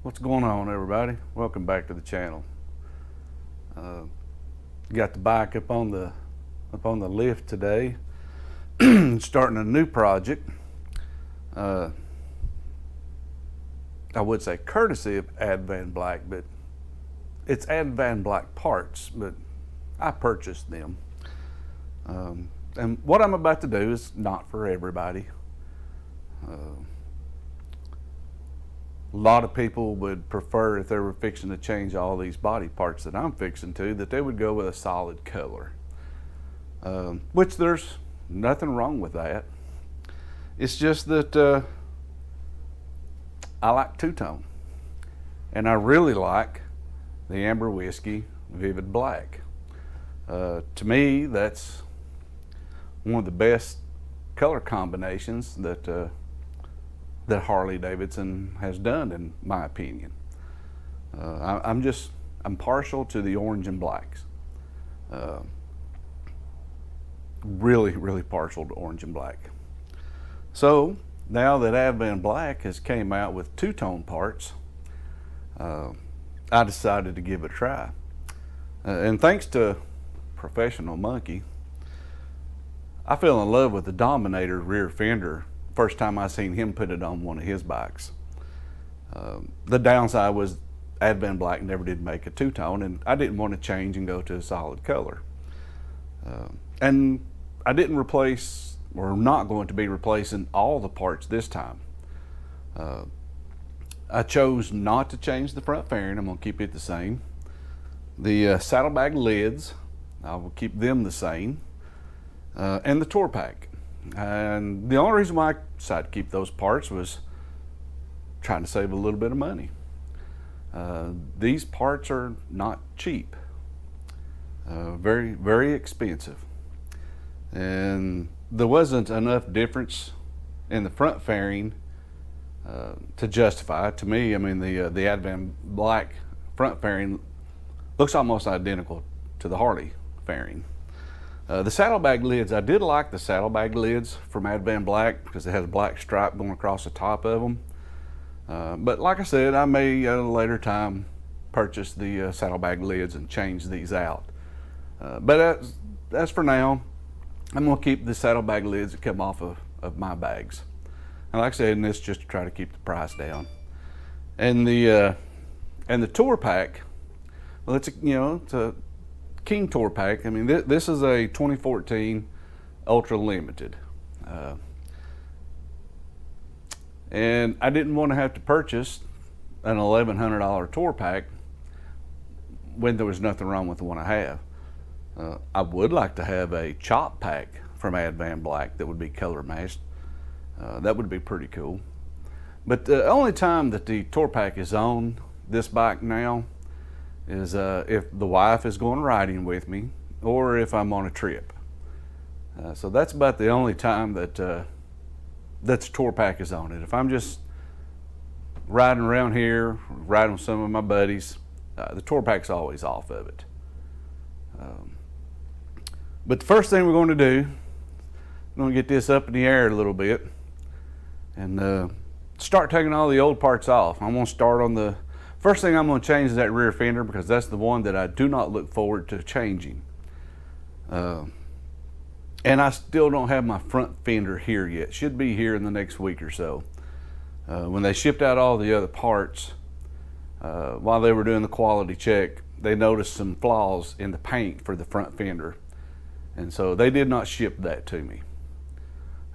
What's going on, everybody? Welcome back to the channel. Got the bike up on the lift today. Starting a new project. I would say courtesy of Advan Black, but it's Advan Black parts, but I purchased them. And what I'm about to do is not for everybody. A lot of people would prefer, if they were fixing to change all these body parts that I'm fixing to, that they would go with a solid color. Which there's nothing wrong with that. It's just that I like two-tone. And I really like the Amber Whiskey Vivid Black. To me, that's one of the best color combinations that Harley Davidson has done, in my opinion. I'm partial to the orange and blacks. Really partial to orange and black. So now that Advan Black has came out with two-tone parts, I decided to give it a try. And thanks to Professional Monkey, I fell in love with the Dominator rear fender first time I seen him put it on one of his bikes. The downside was Advan Black never did make a two-tone, and I didn't want to change and go to a solid color. And I didn't replace, or not going to be replacing all the parts this time. I chose not to change the front fairing. I'm going to keep it the same. The saddlebag lids, I will keep them the same. And the tour pack. And the only reason why I decided to keep those parts was trying to save a little bit of money. These parts are not cheap. Very expensive. And there wasn't enough difference in the front fairing to justify it. To me, I mean, the Advan Black front fairing looks almost identical to the Harley fairing. The saddlebag lids, I did like the saddlebag lids from Advan Black because it has a black stripe going across the top of them. But like I said, I may at a later time purchase the saddlebag lids and change these out. But as for now, I'm going to keep the saddlebag lids that come off of my bags. And like I said, and it's just to try to keep the price down. And the tour pack, well, it's a King Tour Pack. I mean, this is a 2014 Ultra Limited. And I didn't want to have to purchase an $1,100 tour pack when there was nothing wrong with the one I have. I would like to have a chop pack from Advan Black that would be color matched. That would be pretty cool. But the only time that the tour pack is on this bike now is if the wife is going riding with me or if I'm on a trip. So that's about the only time that the tour pack is on it. If I'm just riding around here, riding with some of my buddies, the tour pack's always off of it. But the first thing we're going to do, we're going to get this up in the air a little bit and start taking all the old parts off. I'm going to start on the first thing I'm going to change is that rear fender, because that's the one that I do not look forward to changing. And I still don't have my front fender here yet. Should be here in the next week or so. When they shipped out all the other parts, while they were doing the quality check, they noticed some flaws in the paint for the front fender. And so they did not ship that to me.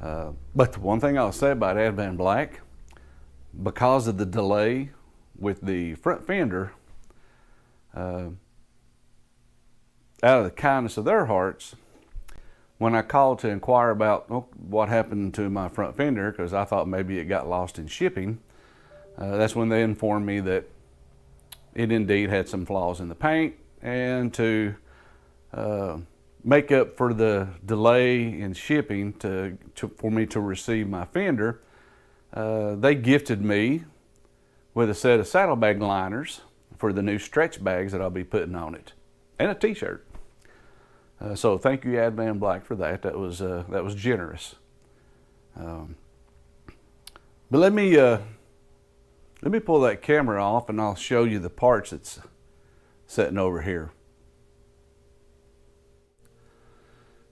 But the one thing I'll say about Advan Black, because of the delay with the front fender, out of the kindness of their hearts, when I called to inquire about what happened to my front fender, because I thought maybe it got lost in shipping, that's when they informed me that it indeed had some flaws in the paint, and to make up for the delay in shipping for me to receive my fender, they gifted me with a set of saddlebag liners for the new stretch bags that I'll be putting on it, and a t-shirt. So thank you, Advan Black, for that. That was generous. But let me Let me pull that camera off and I'll show you the parts that's sitting over here.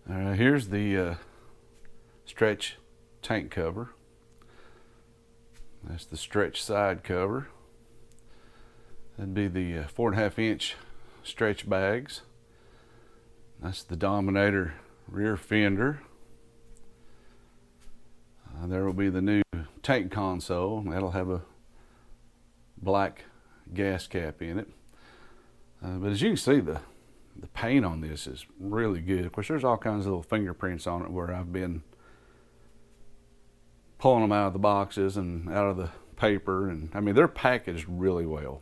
All right, here's the stretch tank cover. That's the stretch side cover. That'd be the 4.5 inch stretch bags. That's the Dominator rear fender. There will be the new tank console. That'll have a black gas cap in it. But as you can see, the paint on this is really good. Of course, there's all kinds of little fingerprints on it where I've been pulling them out of the boxes and out of the paper, and I mean, they're packaged really well.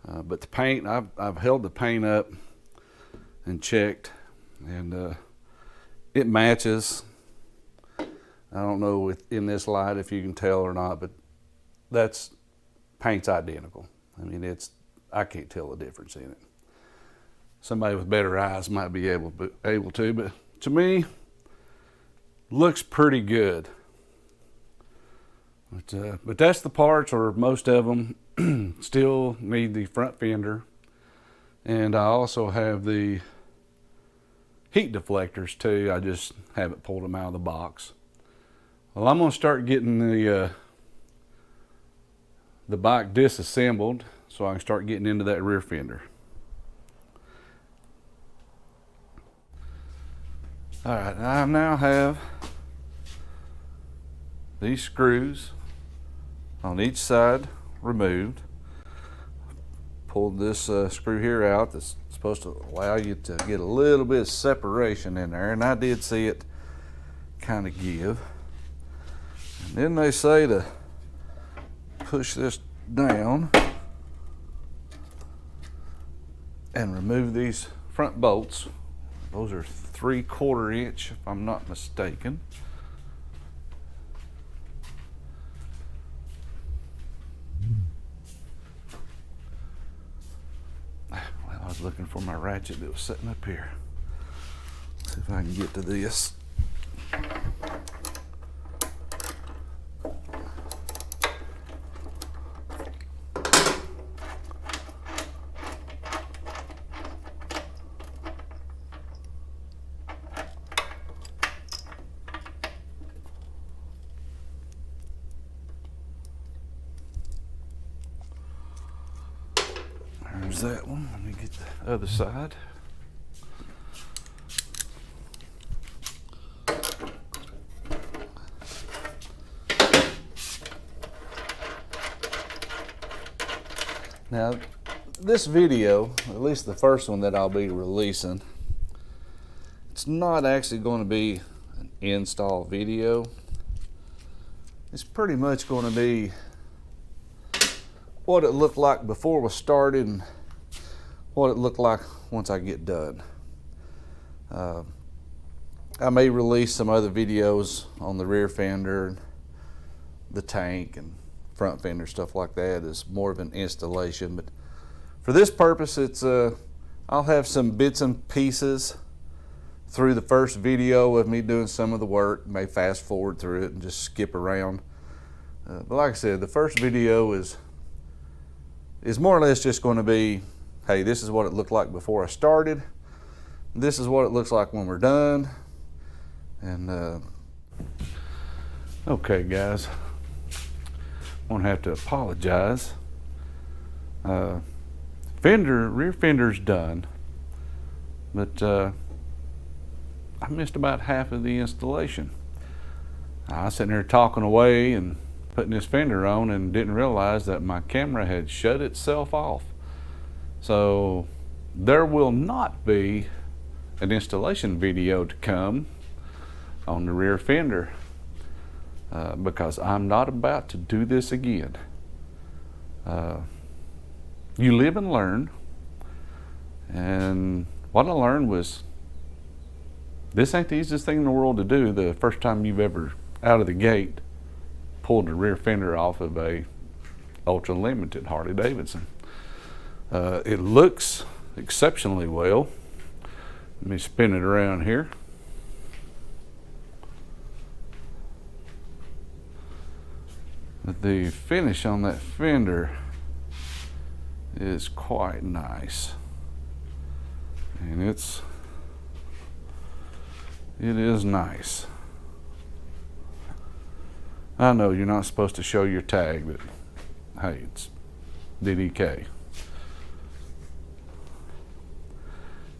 But the paint, I've held the paint up and checked, and it matches. I don't know in this light if you can tell or not, but paint's identical. I mean, I can't tell the difference in it. Somebody with better eyes might be able to, but to me, looks pretty good. But that's the parts, or most of them still need the front fender. And I also have the heat deflectors too. I just haven't pulled them out of the box. Well, I'm gonna start getting the bike disassembled so I can start getting into that rear fender. All right, I now have these screws on each side removed. Pulled this screw here out that's supposed to allow you to get a little bit of separation in there, and I did see it kind of give. And then they say to push this down and remove these front bolts. Those are 3/4 inch if I'm not mistaken. I was looking for my ratchet that was sitting up here. Let's see if I can get to this. There's that one. Let me get the other side. Now, this video, at least the first one that I'll be releasing, it's not actually going to be an install video. It's pretty much going to be what it looked like before we started and what it looked like once I get done. I may release some other videos on the rear fender, the tank, and front fender, stuff like that, as more of an installation. But for this purpose, I'll have some bits and pieces through the first video of me doing some of the work. May fast forward through it and just skip around. But like I said, the first video is more or less just going to be, hey, this is what it looked like before I started. This is what it looks like when we're done. And okay, guys, I'm gonna have to apologize. Rear fender's done, but I missed about half of the installation. I was sitting there talking away and putting this fender on and didn't realize that my camera had shut itself off. So there will not be an installation video to come on the rear fender because I'm not about to do this again. You live and learn, and what I learned was this ain't the easiest thing in the world to do the first time you've ever out of the gate pulled the rear fender off of a ultra limited Harley Davidson. It looks exceptionally well. Let me spin it around here. But the finish on that fender is quite nice. And it is nice. I know you're not supposed to show your tag, but hey, it's DDK.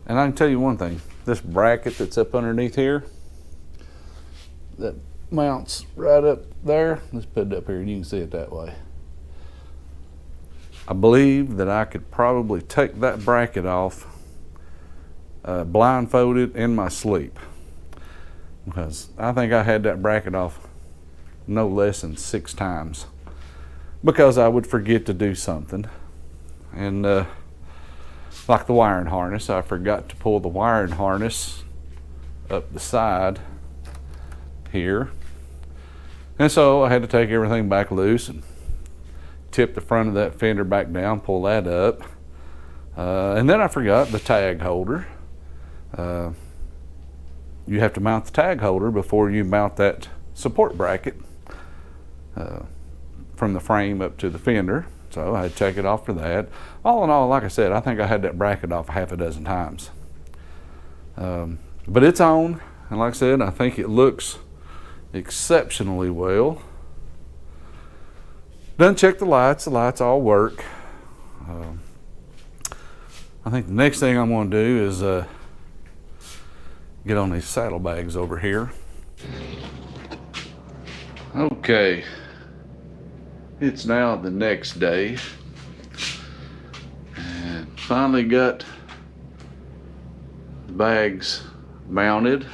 And I can tell you one thing, this bracket that's up underneath here, that mounts right up there. Let's put it up here and you can see it that way. I believe that I could probably take that bracket off blindfolded in my sleep, because I think I had that bracket off no less than 6 times because I would forget to do something. And like the wiring harness, I forgot to pull the wiring harness up the side here, and so I had to take everything back loose and tip the front of that fender back down, pull that up, and then I forgot the tag holder. You have to mount the tag holder before you mount that support bracket from the frame up to the fender, so I had to take it off for that. All in all, like I said, I think I had that bracket off half a dozen times. But it's on, and like I said, I think it looks exceptionally well. Done check the lights all work. I think the next thing I'm going to do is get on these saddlebags over here. Okay, it's now the next day, and finally got the bags mounted,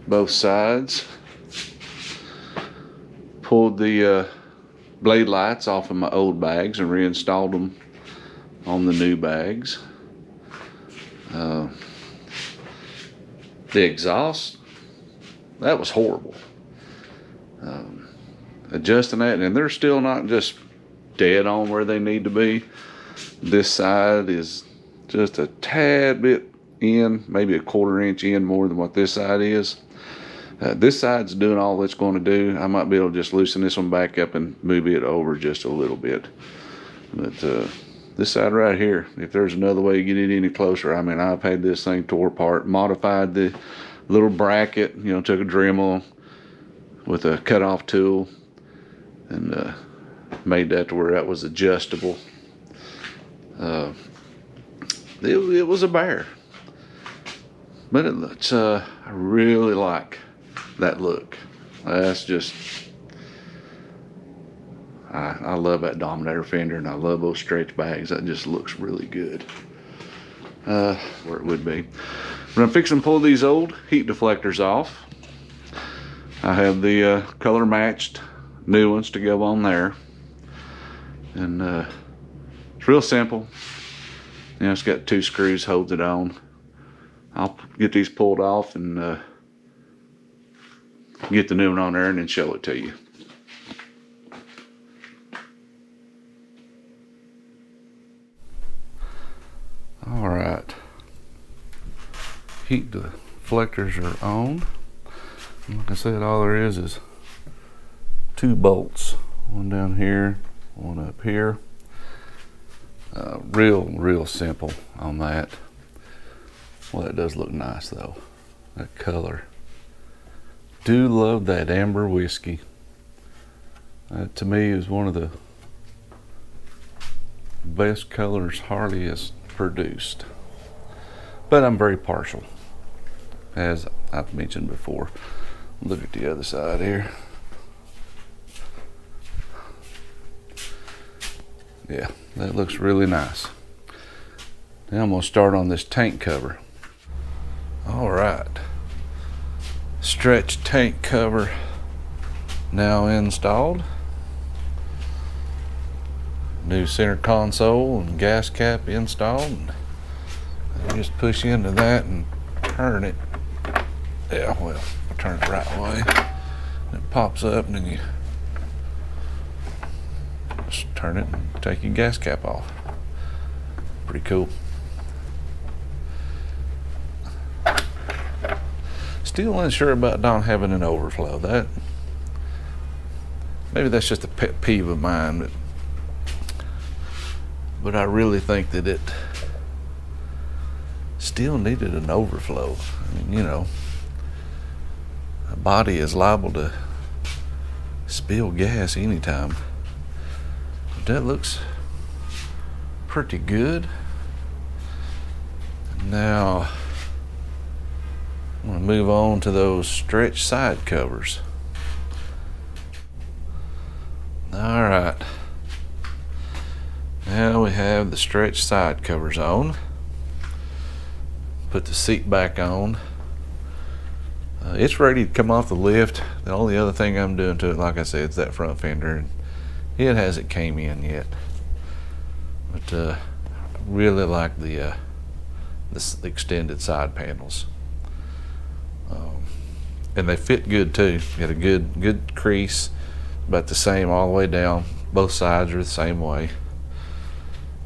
both sides. Pulled the blade lights off of my old bags and reinstalled them on the new bags. The exhaust, that was horrible. Adjusting that, and they're still not just dead on where they need to be. This side is just a tad bit in, maybe a 1/4 inch in more than what this side is. This side's doing all it's going to do. I might be able to just loosen this one back up and move it over just a little bit. But this side right here, if there's another way to get it any closer, I mean, I've had this thing tore apart, modified the little bracket, you know, took a Dremel with a cutoff tool and made that to where that was adjustable. It was a bear, but it looks, I really like that look. That's just, I love that Dominator fender, and I love those stretch bags. That just looks really good where it would be. But I'm fixing to pull these old heat deflectors off. I have the color matched new ones to go on there, and it's real simple. You know, it's got 2 screws holds it on. I'll get these pulled off and get the new one on there and then show it to you. All right, heat deflectors are on. And like I said, all there is 2 bolts, one down here, one up here. Real simple on that. Well, that does look nice though, that color. Do love that amber whiskey. To me is one of the best colors Harley has produced. But I'm very partial, as I've mentioned before. Look at the other side here. Yeah, that looks really nice. Now I'm gonna start on this tank cover. All right, stretch tank cover now installed. New center console and gas cap installed. And just push into that and turn it. Yeah, well, turn it the right way. It pops up, and then you just turn it and take your gas cap off. Pretty cool. Still unsure about not having an overflow. maybe that's just a pet peeve of mine, but I really think that it still needed an overflow. I mean, you know, a body is liable to spill gas anytime. But that looks pretty good. Now, I'm going to move on to those stretch side covers. All right. Now we have the stretch side covers on. Put the seat back on. It's ready to come off the lift. The only other thing I'm doing to it, like I said, is that front fender. And it hasn't came in yet. But I really like the extended side panels. And they fit good too. You got a good crease, about the same all the way down. Both sides are the same way.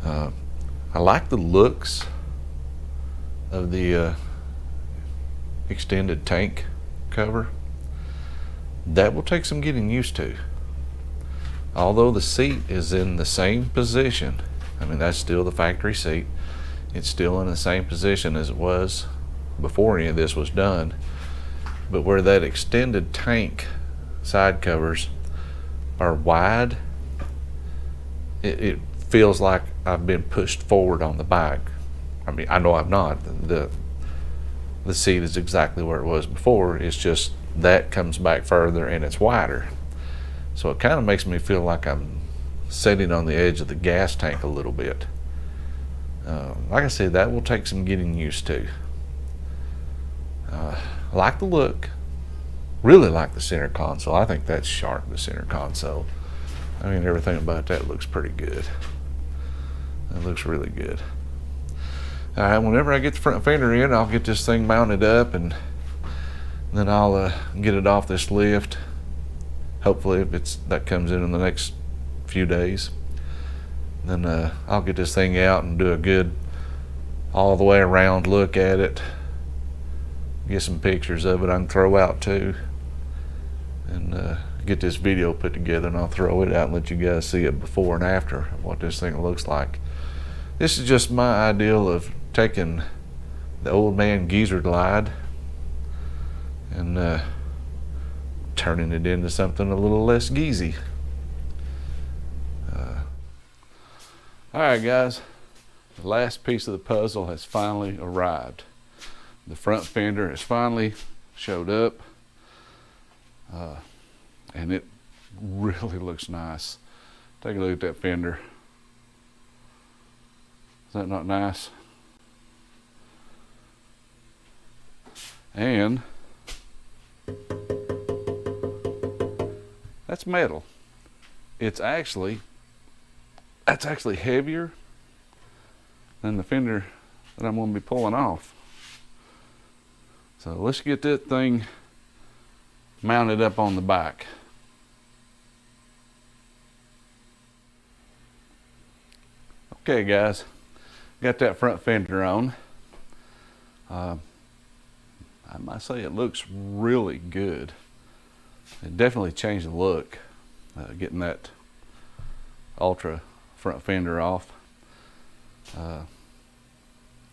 I like the looks of the extended tank cover. That will take some getting used to. Although the seat is in the same position, I mean, that's still the factory seat. It's still in the same position as it was before any of this was done. But where that extended tank side covers are wide, it feels like I've been pushed forward on the bike. I mean, I know I'm not. The seat is exactly where it was before. It's just that comes back further and it's wider. So it kind of makes me feel like I'm sitting on the edge of the gas tank a little bit. Like I said, that will take some getting used to. I like the look. Really like the center console. I think that's sharp, the center console. I mean, everything about that looks pretty good. That looks really good. All right, whenever I get the front fender in, I'll get this thing mounted up, and then I'll get it off this lift. Hopefully, if that comes in the next few days. Then I'll get this thing out and do a good all the way around look at it. Get some pictures of it I can throw out too. And get this video put together, and I'll throw it out and let you guys see it before and after of what this thing looks like. This is just my ideal of taking the old man geezer glide and turning it into something a little less geezy. Alright guys, the last piece of the puzzle has finally arrived. The front fender has finally showed up, and it really looks nice. Take a look at that fender. Is that not nice? And that's metal. That's actually heavier than the fender that I'm going to be pulling off. So let's get that thing mounted up on the bike. Okay guys, got that front fender on. I might say it looks really good. It definitely changed the look, getting that ultra front fender off.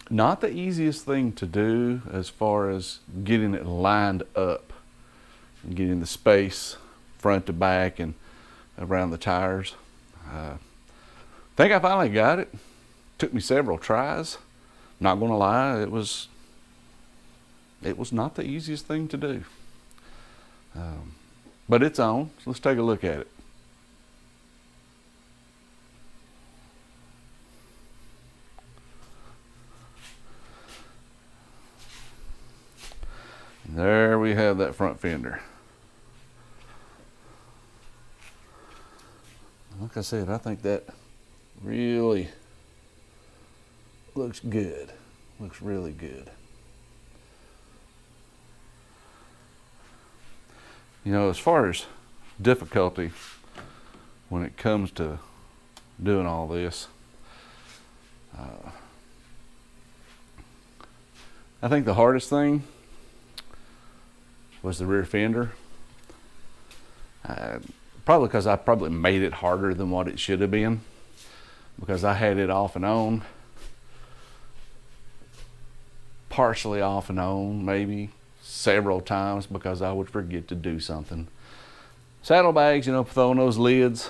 Not the easiest thing to do as far as getting it lined up and getting the space front to back and around the tires. I think I finally got it. Took me several tries. Not gonna lie, it was not the easiest thing to do. But it's on, so let's take a look at it. There we have that front fender. Like I said, I think that really looks good. Looks really good. You know, as far as difficulty when it comes to doing all this, I think the hardest thing was the rear fender. probably because I probably made it harder than what it should have been, because I had it off and on, partially off and on, maybe several times, because I would forget to do something. Saddlebags, you know, throwing those lids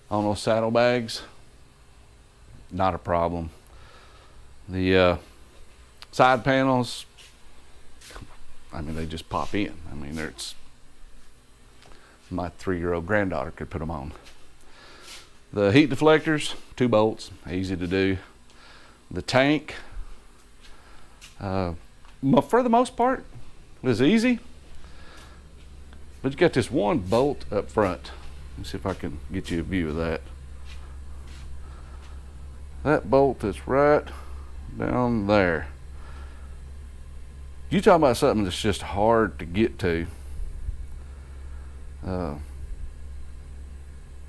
on those saddlebags, not a problem. The side panels, I mean, they just pop in. I mean, it's my 3-year-old granddaughter could put them on. The heat deflectors, 2 bolts, easy to do. The tank, for the most part, was easy. But you got this one bolt up front. Let me see if I can get you a view of that. That bolt is right down there. You talking about something that's just hard to get to.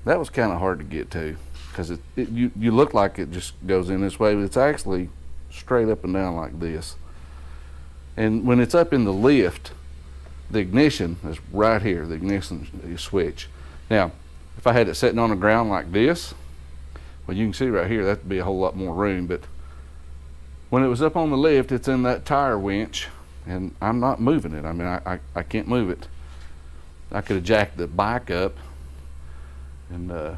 That was kind of hard to get to, because you look like it just goes in this way, but it's actually straight up and down like this. And when it's up in the lift, the ignition is right here, the ignition switch. Now, if I had it sitting on the ground like this, well, you can see right here, that'd be a whole lot more room. But when it was up on the lift, it's in that tire winch, and I'm not moving it. I mean, I can't move it. I could have jacked the bike up and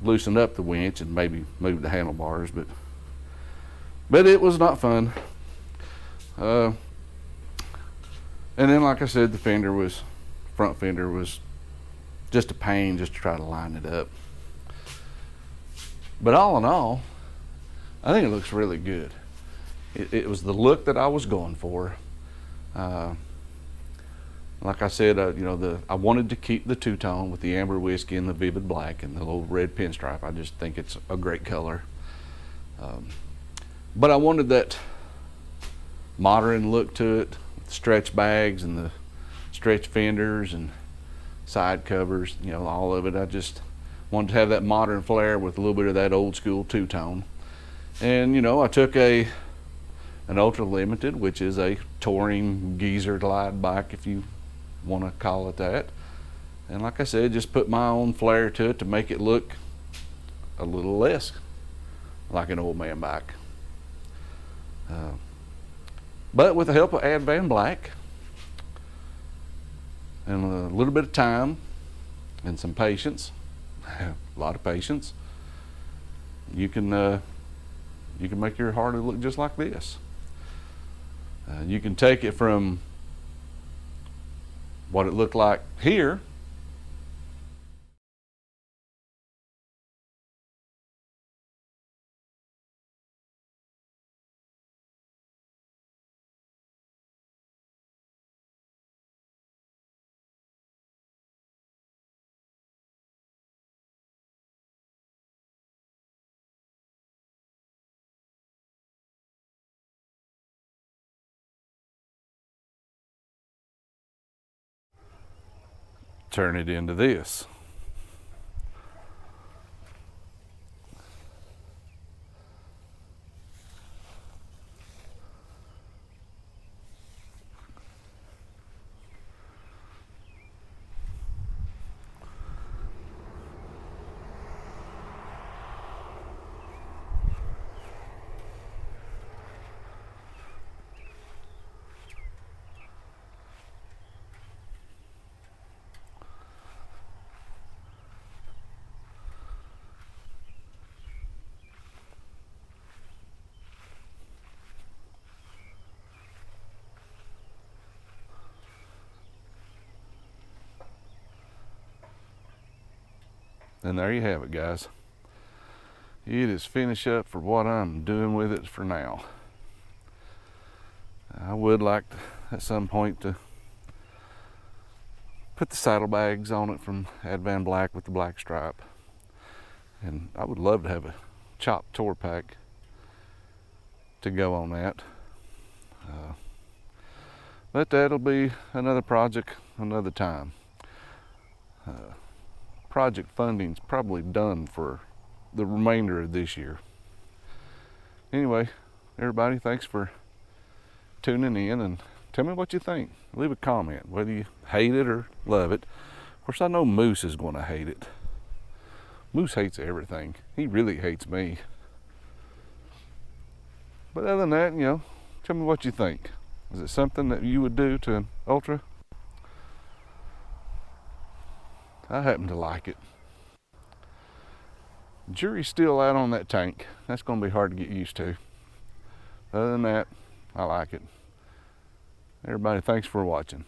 loosened up the winch and maybe moved the handlebars, but it was not fun. And then, like I said, the front fender was just a pain just to try to line it up. But all in all, I think it looks really good. It was the look that I was going for. Like I said, you know, I wanted to keep the two-tone with the amber whiskey and the vivid black and the little red pinstripe. I just think it's a great color. But I wanted that modern look to it, the stretch bags and the stretch fenders and side covers, you know, all of it. I just wanted to have that modern flair with a little bit of that old school two-tone. And, you know, I took an Ultra Limited, which is a touring geezer glide bike, if you want to call it that. And like I said, just put my own flair to it to make it look a little less like an old man bike. But with the help of Advan Black and a little bit of time and some patience, a lot of patience, you can make your Harley look just like this. You can take it from what it looked like here turn it into this. And there you have it, guys. It is finished up for what I'm doing with it for now. I would like to, at some point, to put the saddlebags on it from Advan Black with the black stripe. And I would love to have a chopped tour pack to go on that. But that'll be another project another time. Project funding's probably done for the remainder of this year. Anyway, everybody, thanks for tuning in, and tell me what you think. Leave a comment, whether you hate it or love it, course, I know Moose is going to hate it. Moose hates everything. He really hates me. But other than that, you know, tell me what you think. Is it something that you would do to an Ultra? I happen to like it. Jury's still out on that tank. That's going to be hard to get used to. Other than that, I like it. Everybody, thanks for watching.